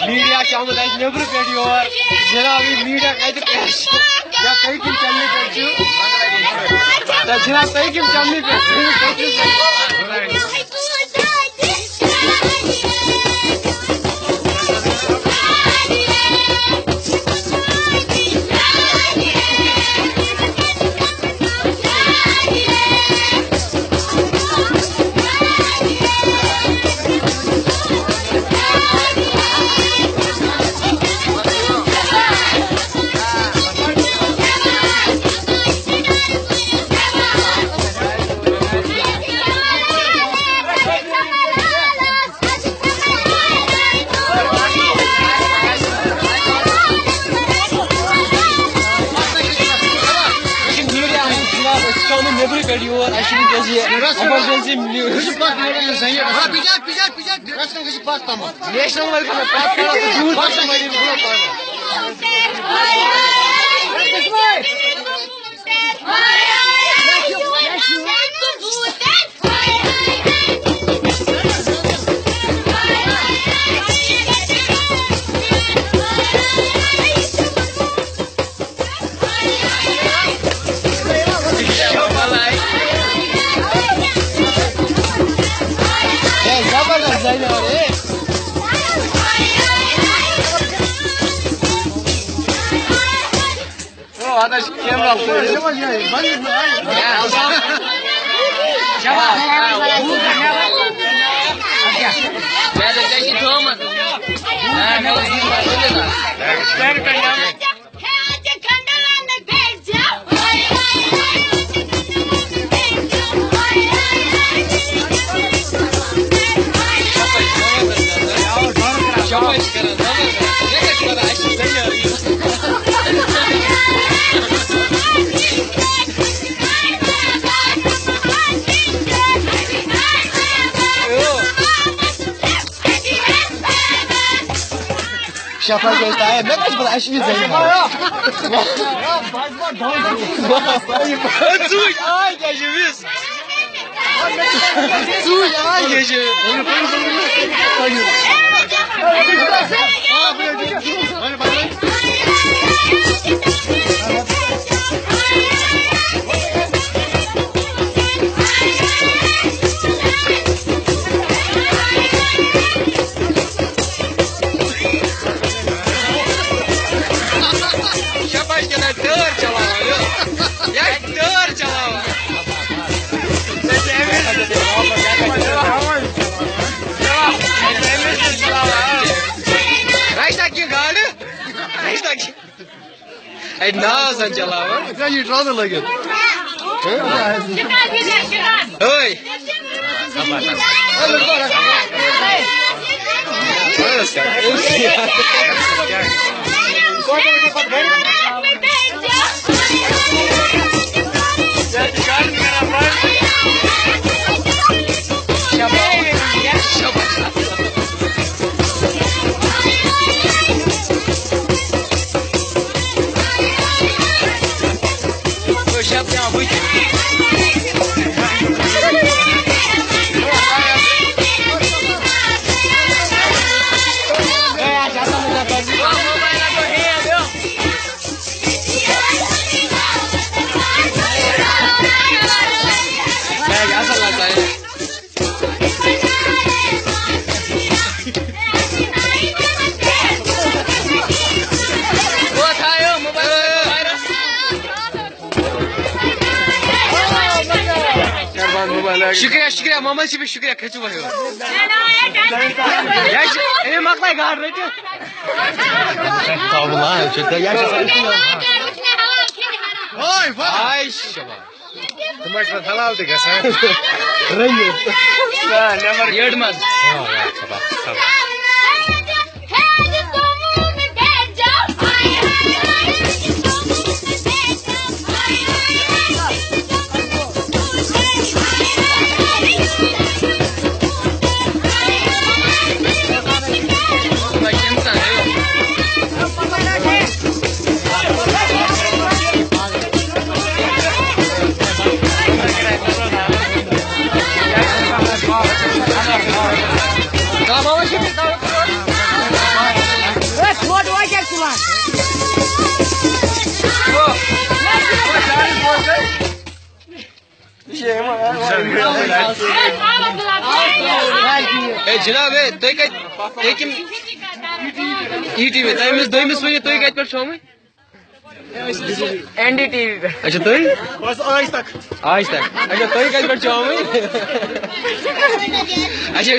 Media क्या नबर पे your जनाब मीडिया कत या कई किम चलने पे जनाब कई किम चलने पे Şafak göstereyim. Ne kaç bana aşırı zengin. Suç ay geçimiz. Suç ay geçi. Nazan çalawa. Kan je tranen liggen? Hoi. शुक्रिया शुक्रिया मोहम्मद शफी शुक्रिया खचु भयो ए मक्लाई गाड रह्यो तबला छ या ओइ भाइ शबा तुम्हारे साथ हलाल दिखा सर रही नंबर 8 में हां यार शबा जनाब तुम ETV तमिस दोमिस वन तुम कत पे शोम NDTV पे अच्छा तुम बस आज तक अच्छा तुम कत पे शोम अच्छा